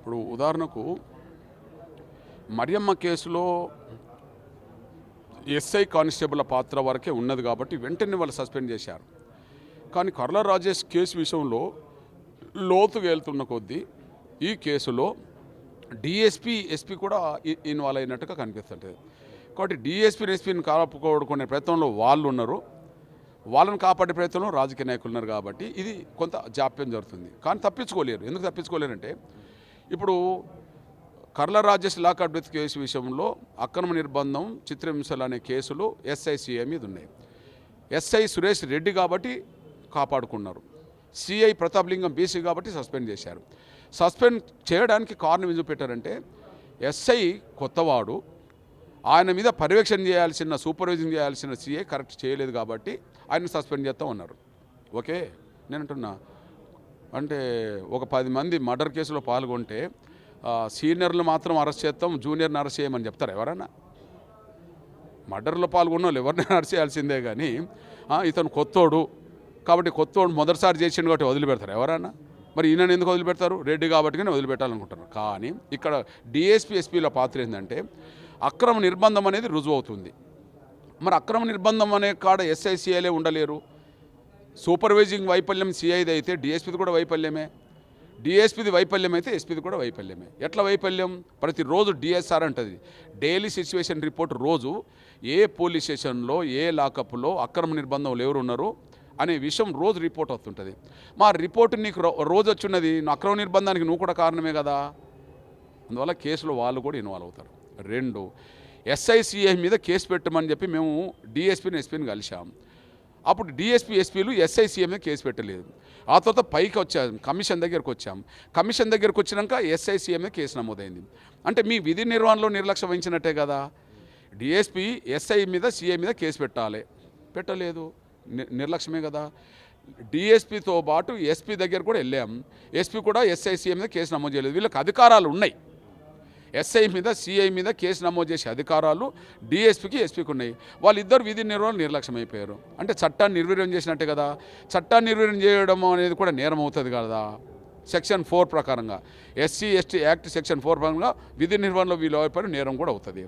ఇప్పుడు ఉదాహరణకు మరియమ్మ కేసులో ఎస్ఐ కానిస్టేబుల్ పాత్ర వరకే ఉన్నది కాబట్టి వెంటనే వాళ్ళు సస్పెండ్ చేశారు. కానీ కర్ల రాజేష్ కేసు విషయంలో లోతుగా వెళ్తున్న కొద్దీ ఈ కేసులో డిఎస్పీ ఎస్పీ కూడా ఇన్వాల్వ్ అయినట్టుగా కనిపిస్తుంటుంది. కాబట్టి డిఎస్పీని ఎస్పీని కాపాడుకునే ప్రయత్నంలో వాళ్ళు ఉన్నారు, వాళ్ళని కాపాడే ప్రయత్నంలో రాజకీయ నాయకులు ఉన్నారు. కాబట్టి ఇది కొంత జాప్యం జరుగుతుంది. కానీ తప్పించుకోలేరు. ఎందుకు తప్పించుకోలేరంటే ఇప్పుడు కర్ల రాజేష్ లాకప్ డెత్ కేసు విషయంలో అక్రమ నిర్బంధం, చిత్రహింసలు అనే కేసులు ఎస్ఐ మీద ఉన్నాయి. ఎస్ఐ సురేష్ రెడ్డి కాబట్టి కాపాడుకున్నారు. సిఐ ప్రతాప్ లింగం బీసీ కాబట్టి సస్పెండ్ చేశారు. సస్పెండ్ చేయడానికి కారణం ఎందుకు పెట్టారంటే ఎస్ఐ కొత్తవాడు, ఆయన మీద పర్యవేక్షణ చేయాల్సిన, సూపర్వైజింగ్ చేయాల్సిన సిఐ కరెక్ట్ చేయలేదు కాబట్టి ఆయన సస్పెండ్ చేస్తూ ఉన్నారు. ఓకే, నేను అంటున్నా అంటే ఒక 10 మంది మర్డర్ కేసులో పాల్గొంటే సీనియర్లు మాత్రం అరెస్ట్ చేస్తాం, జూనియర్ని అరెస్ట్ చేయమని చెప్తారు ఎవరన్నా? మర్డర్లో పాల్గొన్న వాళ్ళు ఎవరినైనా అరెస్ట్ చేయాల్సిందే. కానీ ఇతను కొత్తోడు కాబట్టి కొత్తోడు మొదటిసారి చేసిండు కాబట్టి వదిలిపెడతారు ఎవరన్నా? మరి ఈయనని ఎందుకు వదిలిపెడతారు? రెడ్డి కాబట్టి కానీ వదిలిపెట్టాలనుకుంటున్నారు. కానీ ఇక్కడ డిఎస్పీ ఎస్పీల పాత్ర ఏంటంటే అక్రమ నిర్బంధం అనేది రుజువు అవుతుంది. మరి అక్రమ నిర్బంధం అనే కాడ ఎస్ఐ సిఐలే ఉండలేరు. సూపర్వైజింగ్ వైఫల్యం సిఐది అయితే డిఎస్పీది కూడా వైఫల్యమే, డిఎస్పీది వైఫల్యం అయితే ఎస్పీది కూడా వైఫల్యమే. ఎట్లా వైఫల్యం? ప్రతిరోజు డిఎస్ఆర్ అంటుంది, డైలీ సిచ్యువేషన్ రిపోర్ట్. రోజు ఏ పోలీస్ స్టేషన్లో ఏ లాకప్లో అక్రమ నిర్బంధంలో ఎవరు ఉన్నారు అనే విషయం రోజు రిపోర్ట్ వస్తుంటుంది. మా రిపోర్ట్ నీకు రోజు వచ్చిన్నది, అక్రమ నిర్బంధానికి నువ్వు కూడా కారణమే కదా. అందువల్ల కేసులో వాళ్ళు కూడా ఇన్వాల్వ్ అవుతారు. 2, ఎస్ఐసిఐ మీద కేసు పెట్టమని చెప్పి మేము డిఎస్పీని ఎస్పీని కలిసాం. అప్పుడు డిఎస్పీ ఎస్పీలు ఎస్ఐసిఐ మీద కేసు పెట్టలేదు. ఆ తర్వాత పైకి వచ్చాం, కమిషన్ దగ్గరకు వచ్చాం. కమిషన్ దగ్గరకు వచ్చినాక ఎస్ఐసిఐ మీద కేసు నమోదైంది. అంటే మీ విధి నిర్వహణలో నిర్లక్ష్యం వహించినట్టే కదా. డిఎస్పీ ఎస్ఐ మీద సిఐ మీద కేసు పెట్టలేదు, నిర్లక్ష్యమే కదా. డిఎస్పీతో పాటు ఎస్పీ దగ్గర కూడా వెళ్ళాం, ఎస్పీ కూడా ఎస్ఐసిఐ మీద కేసు నమోదు చేయలేదు. వీళ్ళకి అధికారాలు ఉన్నాయి. ఎస్ఐ మీద సిఐ మీద కేసు నమోదు చేసే అధికారాలు డిఎస్పీకి ఎస్పీకి ఉన్నాయి. వాళ్ళిద్దరు విధి నిర్వహణ నిర్లక్ష్యం అయిపోయారు. అంటే చట్టాన్ని నిర్వీర్యం చేసినట్టే కదా. చట్టాన్ని నిర్వీర్యం చేయడం అనేది కూడా నేరం అవుతుంది కదా. సెక్షన్ 4 ప్రకారంగా, ఎస్సీ ఎస్టీ యాక్ట్ సెక్షన్ 4 ప్రకారంగా విధి నిర్వహణలో వీళ్ళు అయిపోయిన నేరం కూడా అవుతుంది.